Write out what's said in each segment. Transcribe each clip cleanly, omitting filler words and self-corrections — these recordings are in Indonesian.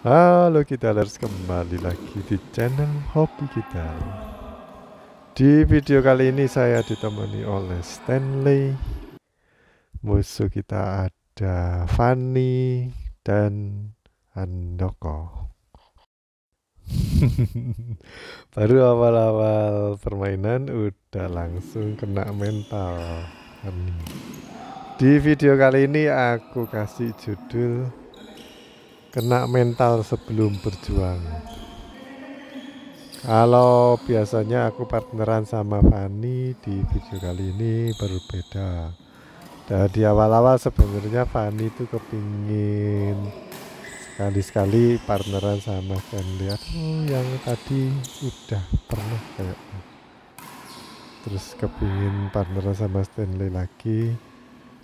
Halo Kitalers, kembali lagi di channel hobi kita. Di video kali ini saya ditemani oleh Stanley. Musuh kita ada Fanny dan Handoko. Baru awal-awal permainan udah langsung kena mental Fanny. Di video kali ini aku kasih judul kena mental sebelum berjuang. Kalau biasanya aku partneran sama Fanny, di video kali ini berbeda. Dan di awal-awal sebenarnya Fanny itu kepingin sekali-sekali partneran sama Stanley. Aduh, yang tadi udah pernah kayaknya. Terus kepingin partneran sama Stanley lagi.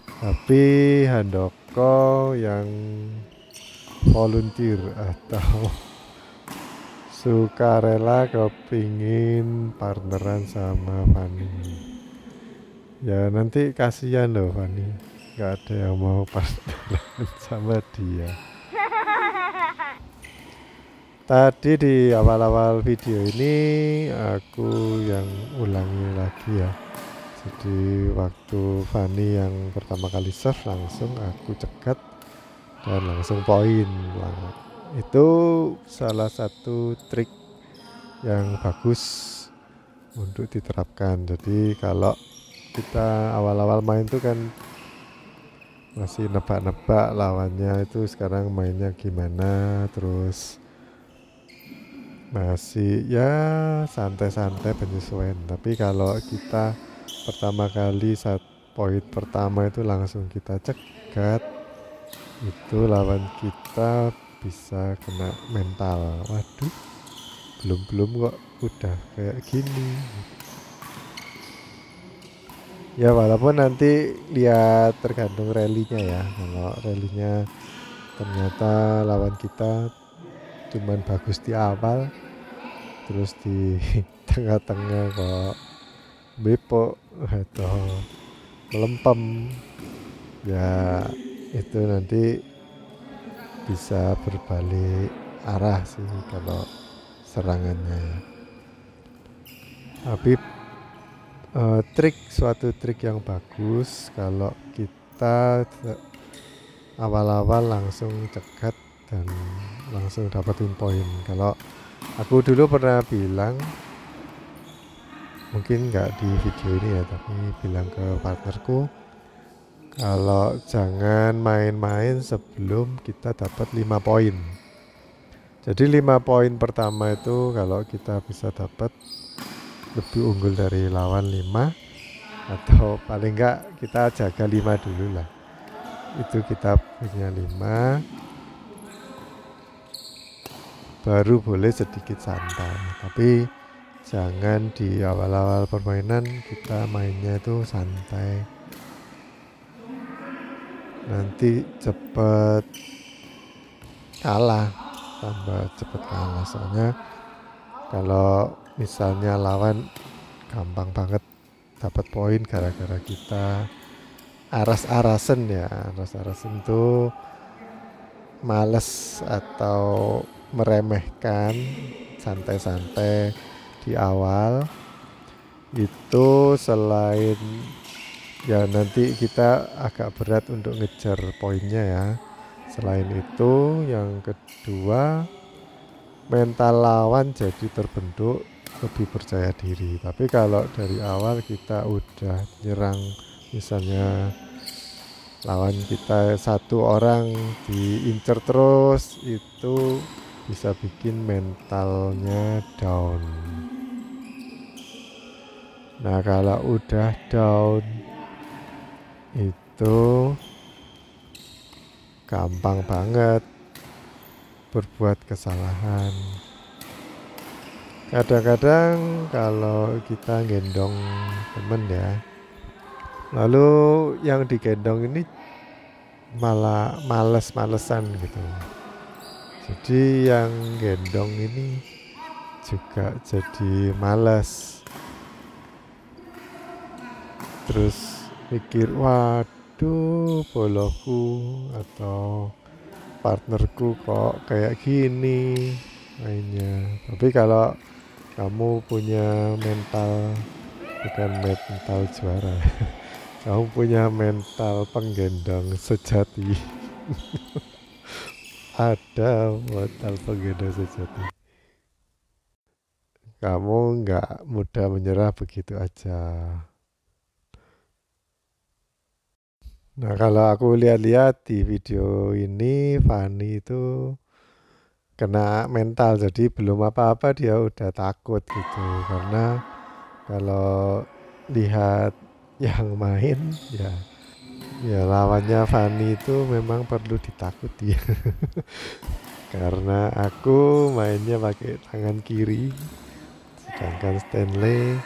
Tapi Handoko yang volunteer atau sukarela kepingin partneran sama Fanny. Ya nanti kasihan loh Fanny, gak ada yang mau partneran sama dia. Tadi di awal-awal video ini aku yang ulangi lagi ya. Jadi waktu Fanny yang pertama kali serve langsung aku cegat dan langsung poin. Itu salah satu trik yang bagus untuk diterapkan. Jadi kalau kita awal-awal main tuh kan masih nebak-nebak lawannya itu sekarang mainnya gimana, terus masih ya santai-santai penyesuaian. Tapi kalau kita pertama kali saat poin pertama itu langsung kita cegat, itu lawan kita bisa kena mental. Waduh, belum kok udah kayak gini. Ya walaupun nanti lihat tergantung rallynya ya. Kalau rallynya ternyata lawan kita cuman bagus di awal, terus di tengah-tengah kok bepok atau melempem, ya itu nanti bisa berbalik arah sih kalau serangannya. Tapi suatu trik yang bagus kalau kita awal-awal langsung cegat dan langsung dapetin poin. Kalau aku dulu pernah bilang, mungkin nggak di video ini ya, tapi bilang ke partnerku, kalau jangan main-main sebelum kita dapat 5 poin. Jadi 5 poin pertama itu kalau kita bisa dapat lebih unggul dari lawan 5, atau paling enggak kita jaga 5 dulu lah. Itu kita punya 5, baru boleh sedikit santai. Tapi jangan di awal-awal permainan kita mainnya itu santai, nanti cepet kalah, tambah cepet kalah. Soalnya kalau misalnya lawan gampang banget dapat poin gara-gara kita aras-arasen ya. Aras-arasen tuh males atau meremehkan, santai-santai di awal. Itu selain ya nanti kita agak berat untuk ngejar poinnya ya. Selain itu yang kedua, mental lawan jadi terbentuk lebih percaya diri. Tapi kalau dari awal kita udah nyerang, misalnya lawan kita satu orang diincer terus, itu bisa bikin mentalnya down. Nah kalau udah down itu gampang banget berbuat kesalahan. Kadang-kadang kalau kita gendong temen ya, lalu yang digendong ini malah males-malesan gitu. Jadi yang gendong ini juga jadi malas. Terus mikir, wah aduh boloku atau partnerku kok kayak gini mainnya. Tapi kalau kamu punya mental, bukan mental juara, kamu punya mental penggendong sejati. Ada mental penggendong sejati. Kamu nggak mudah menyerah begitu aja. Nah, kalau aku lihat-lihat di video ini, Fani itu kena mental, jadi belum apa-apa dia udah takut gitu. Karena kalau lihat yang main, ya lawannya Fani itu memang perlu ditakuti. Karena aku mainnya pakai tangan kiri, sedangkan Stanley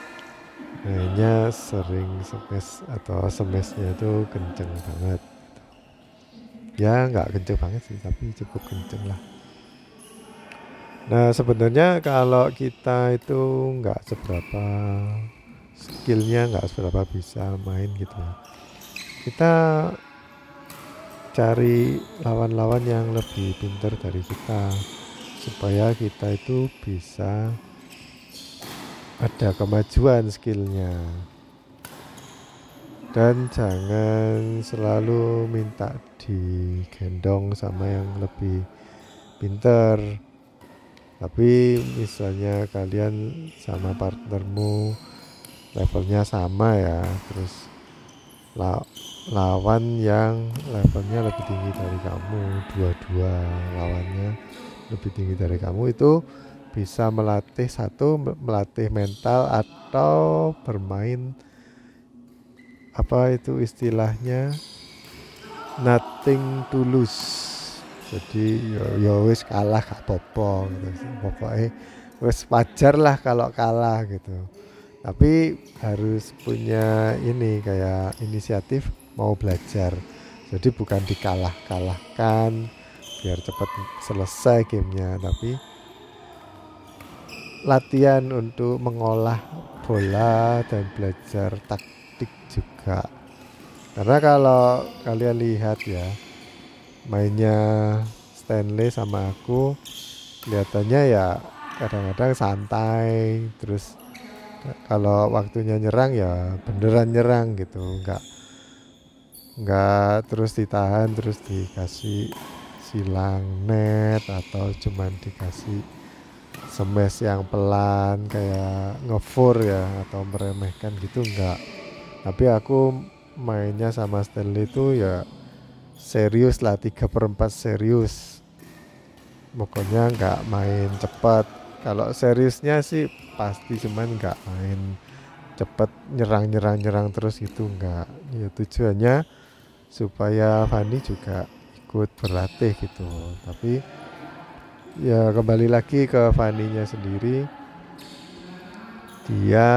mainnya sering smash atau smashnya itu kenceng banget. Ya nggak kenceng banget sih, tapi cukup kenceng lah. Nah sebenarnya kalau kita itu nggak seberapa skillnya, nggak seberapa bisa main gitu ya, kita cari lawan-lawan yang lebih pintar dari kita supaya kita itu bisa ada kemajuan skillnya. Dan jangan selalu minta digendong sama yang lebih pinter. Tapi misalnya kalian sama partnermu levelnya sama ya, terus lawan yang levelnya lebih tinggi dari kamu, dua-dua lawannya lebih tinggi dari kamu, itu bisa melatih melatih mental atau bermain apa itu istilahnya nothing to lose. Jadi ya wis kalah gak apa-apa gitu. Pokoknya wis wajar lah kalau kalah gitu. Tapi harus punya ini kayak inisiatif mau belajar. Jadi bukan dikalah-kalahkan biar cepat selesai gamenya, tapi latihan untuk mengolah bola dan belajar taktik juga. Karena kalau kalian lihat ya, mainnya Stanley sama aku kelihatannya ya kadang-kadang santai, terus kalau waktunya nyerang ya beneran nyerang gitu, nggak terus ditahan terus dikasih silang net atau cuman dikasih smash yang pelan kayak ngefur ya atau meremehkan gitu, enggak. Tapi aku mainnya sama Stanley itu ya serius lah, 3/4 serius. Pokoknya nggak main cepat. Kalau seriusnya sih pasti, cuman nggak main cepet nyerang terus itu enggak. Ya tujuannya supaya Fani juga ikut berlatih gitu. Tapi ya kembali lagi ke Faninya sendiri, dia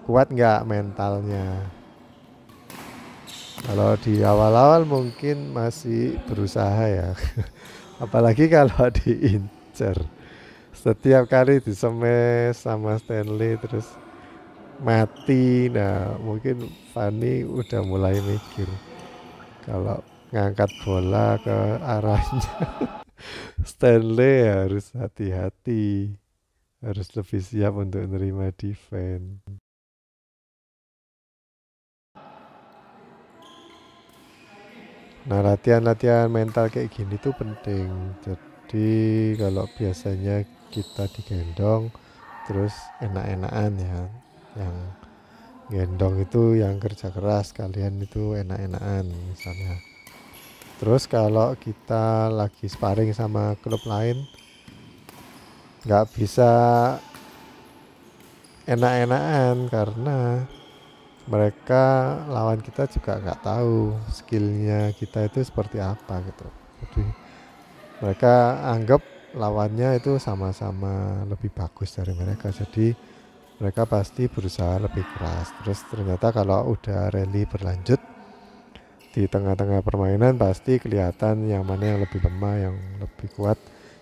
kuat nggak mentalnya. Kalau di awal-awal mungkin masih berusaha ya. Apalagi kalau diincer. Setiap kali disemes sama Stanley terus mati. Nah mungkin Fanny udah mulai mikir kalau ngangkat bola ke arahnya Stanley harus hati-hati, harus lebih siap untuk menerima defense. Nah latihan-latihan mental kayak gini tuh penting. Jadi kalau biasanya kita digendong terus enak-enakan ya, yang gendong itu yang kerja keras, kalian itu enak-enakan misalnya. Terus kalau kita lagi sparring sama klub lain, nggak bisa enak-enakan karena mereka lawan kita juga nggak tahu skillnya kita itu seperti apa gitu. Jadi mereka anggap lawannya itu sama-sama lebih bagus dari mereka, jadi mereka pasti berusaha lebih keras. Terus ternyata kalau udah rally berlanjut di tengah-tengah permainan pasti kelihatan yang mana yang lebih lemah, yang lebih kuat,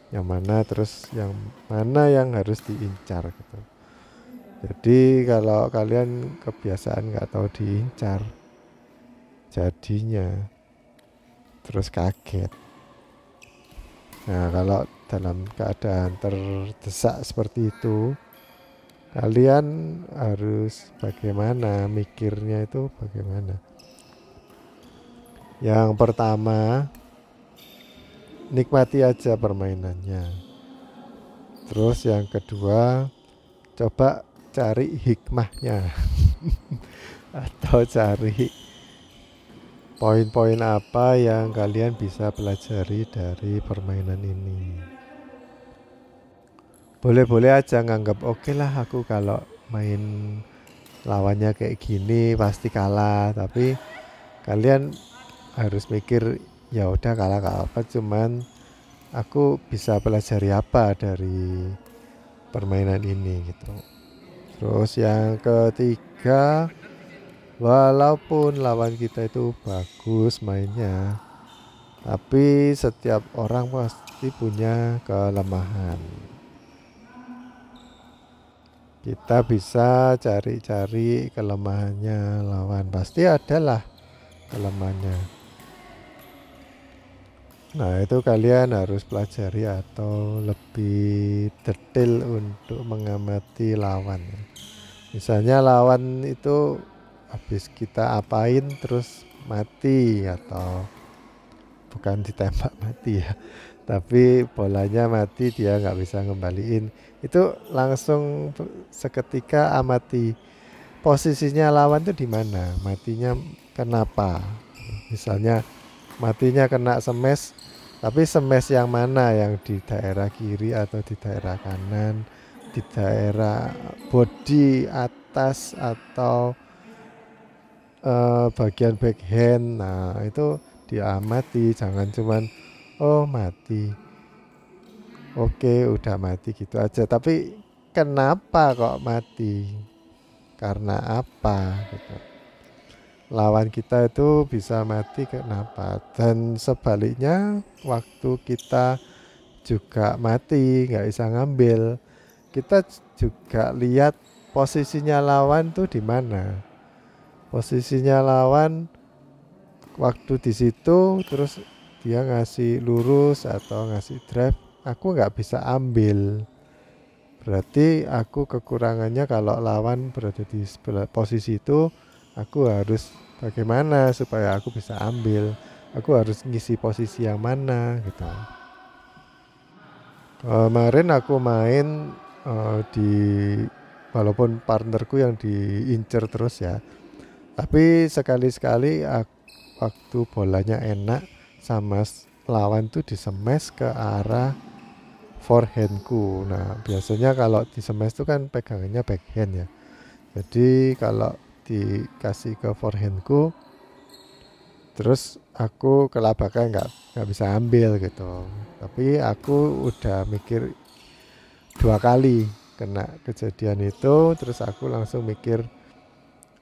yang mana terus yang mana yang harus diincar gitu. Jadi kalau kalian kebiasaan nggak tahu diincar, jadinya, terus kaget. Nah, kalau dalam keadaan terdesak seperti itu, kalian harus bagaimana, mikirnya itu bagaimana. Yang pertama, nikmati aja permainannya. Terus yang kedua, coba cari hikmahnya atau cari poin-poin apa yang kalian bisa pelajari dari permainan ini. Boleh-boleh aja nganggap oke lah, aku kalau main lawannya kayak gini pasti kalah, tapi kalian harus mikir ya udah kalah apa, cuman aku bisa pelajari apa dari permainan ini gitu. Terus yang ketiga, walaupun lawan kita itu bagus mainnya, tapi setiap orang pasti punya kelemahan. Kita bisa cari-cari kelemahannya lawan, pasti adalah kelemahannya. Nah, itu kalian harus pelajari atau lebih detail untuk mengamati lawan. Misalnya lawan itu habis kita apain terus mati, atau bukan ditembak mati ya, tapi bolanya mati, dia nggak bisa ngembaliin, itu langsung seketika amati posisinya lawan itu di mana, matinya kenapa. Misalnya matinya kena smash, tapi smash yang mana, yang di daerah kiri atau di daerah kanan, di daerah body atas atau bagian backhand. Nah, itu diamati, jangan cuman oh mati, oke udah mati gitu aja, tapi kenapa kok mati, karena apa gitu. Lawan kita itu bisa mati kenapa, dan sebaliknya waktu kita juga mati nggak bisa ngambil, kita juga lihat posisinya lawan tuh di mana. Posisinya lawan waktu di situ, terus dia ngasih lurus atau ngasih drive, aku nggak bisa ambil. Berarti aku kekurangannya kalau lawan berada di posisi itu, aku harus bagaimana supaya aku bisa ambil. Aku harus ngisi posisi yang mana gitu. Kemarin aku main di, walaupun partnerku yang diincer terus ya, tapi sekali-sekali waktu bolanya enak sama lawan tuh disemes ke arah forehandku. Nah, biasanya kalau disemes tuh kan pegangannya backhand ya. Jadi kalau dikasih ke forehandku, terus aku kelabakan nggak bisa ambil gitu. Tapi aku udah mikir 2 kali kena kejadian itu, terus aku langsung mikir,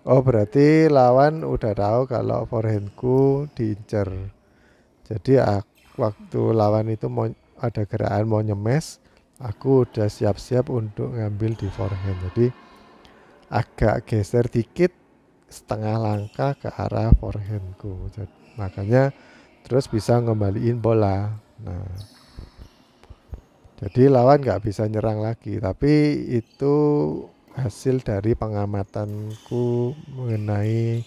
oh berarti lawan udah tahu kalau forehandku diincer. Jadi waktu lawan itu mau ada gerakan mau nyemes, aku udah siap-siap untuk ngambil di forehand. Jadi agak geser dikit, setengah langkah ke arah forehandku. Makanya terus bisa ngembaliin bola. Nah, jadi lawan nggak bisa nyerang lagi. Tapi itu hasil dari pengamatanku mengenai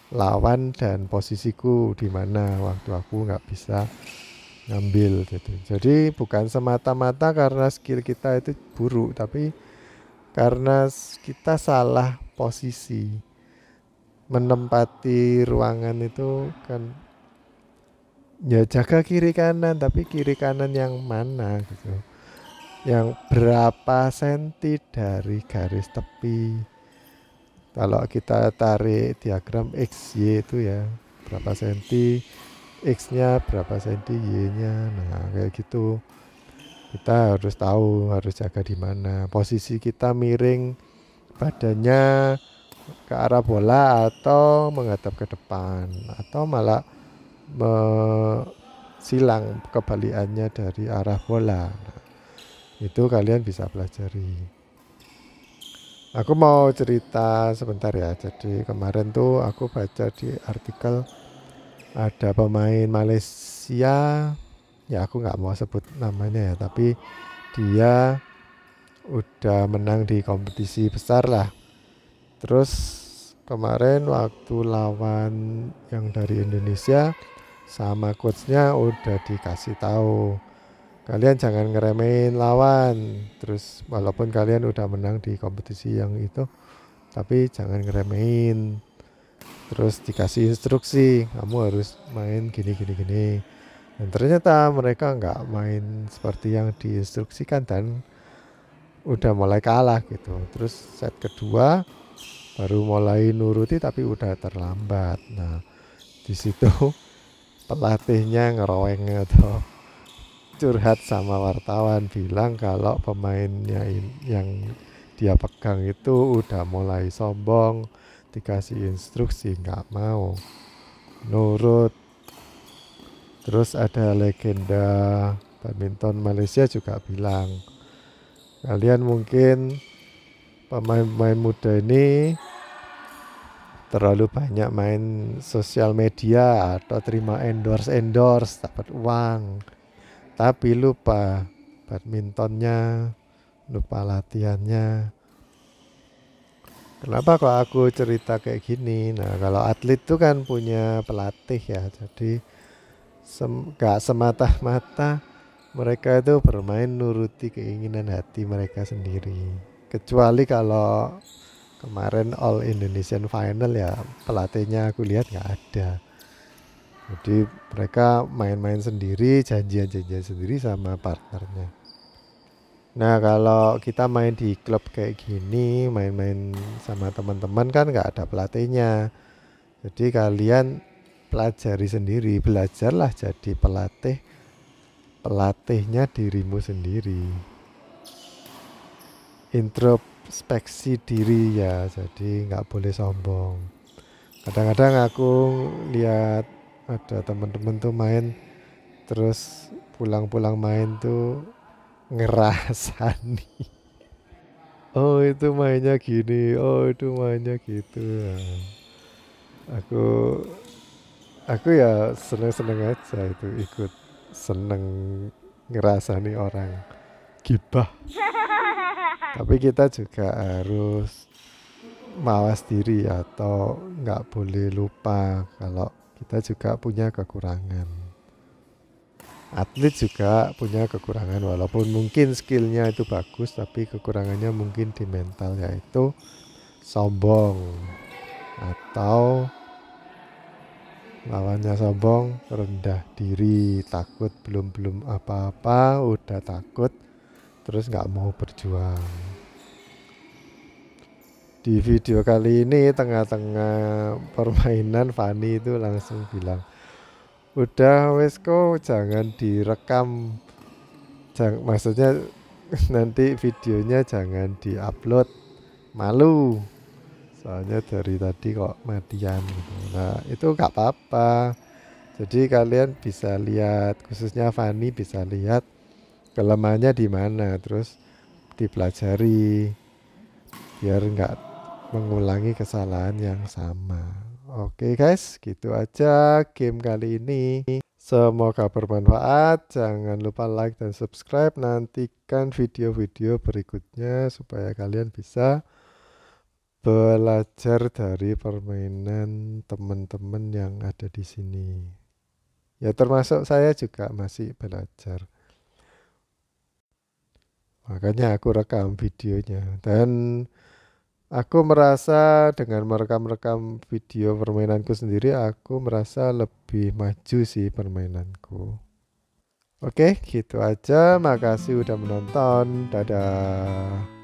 lawan dan posisiku di mana waktu aku nggak bisa ngambil gitu. Jadi bukan semata-mata karena skill kita itu buruk, tapi karena kita salah posisi, menempati ruangan itu kan, ya jaga kiri kanan, tapi kiri kanan yang mana gitu, yang berapa senti dari garis tepi. Kalau kita tarik diagram XY itu ya, berapa senti X-nya, berapa senti Y-nya. Nah, kayak gitu. Kita harus tahu, harus jaga di mana. Posisi kita miring badannya ke arah bola atau menghadap ke depan, atau malah silang kebalikannya dari arah bola. Nah, itu kalian bisa pelajari. Aku mau cerita sebentar ya. Jadi kemarin tuh aku baca di artikel ada pemain Malaysia, ya aku nggak mau sebut namanya ya, tapi dia udah menang di kompetisi besar lah. Terus kemarin waktu lawan yang dari Indonesia sama coachnya udah dikasih tahu, kalian jangan ngeremehin lawan. Terus walaupun kalian udah menang di kompetisi yang itu, tapi jangan ngeremehin. Terus dikasih instruksi, kamu harus main gini gini gini. Dan ternyata mereka nggak main seperti yang diinstruksikan dan udah mulai kalah gitu. Terus set kedua baru mulai nuruti tapi udah terlambat. Nah, di situ pelatihnya ngeroweng atau curhat sama wartawan, bilang kalau pemainnya yang dia pegang itu udah mulai sombong, dikasih instruksi nggak mau nurut. Terus ada legenda badminton Malaysia juga bilang, kalian mungkin pemain-pemain muda ini terlalu banyak main sosial media atau terima endorse dapat uang, tapi lupa badmintonnya, lupa latihannya. Kenapa kok aku cerita kayak gini? Nah, kalau atlet tuh kan punya pelatih ya, jadi gak semata-mata mereka itu bermain nuruti keinginan hati mereka sendiri. Kecuali kalau kemarin All Indonesian Final ya, pelatihnya aku lihat nggak ada. Jadi mereka main-main sendiri, janjian-janjian sendiri sama partnernya. Nah kalau kita main di klub kayak gini, main-main sama teman-teman kan nggak ada pelatihnya. Jadi kalian pelajari sendiri, belajarlah jadi pelatih, pelatihnya dirimu sendiri. Introspeksi diri ya, jadi nggak boleh sombong. Kadang-kadang aku lihat ada teman-teman tuh main, terus pulang-pulang main tuh ngerasani. Oh itu mainnya gini, oh itu mainnya gitu. Nah, aku aku ya seneng-seneng aja itu ikut seneng ngerasani orang gibah. Tapi kita juga harus mawas diri atau nggak boleh lupa kalau kita juga punya kekurangan. Atlet juga punya kekurangan, walaupun mungkin skillnya itu bagus, tapi kekurangannya mungkin di mental, yaitu sombong. Atau lawannya sombong, rendah diri, takut, belum apa-apa udah takut, terus nggak mau berjuang. Di video kali ini tengah-tengah permainan Fani itu langsung bilang, udah wes kok jangan direkam, maksudnya nanti videonya jangan diupload, malu soalnya dari tadi kok matian gitu. Nah itu nggak apa-apa, jadi kalian bisa lihat, khususnya Fani bisa lihat kelemahannya di mana, terus dipelajari biar nggak mengulangi kesalahan yang sama. Oke guys, gitu aja game kali ini. Semoga bermanfaat. Jangan lupa like dan subscribe. Nantikan video-video berikutnya supaya kalian bisa belajar dari permainan teman-teman yang ada di sini. Ya termasuk saya juga masih belajar. Makanya aku rekam videonya. Dan aku merasa dengan merekam-rekam video permainanku sendiri, aku merasa lebih maju sih permainanku. Oke, gitu aja. Makasih udah menonton. Dadah.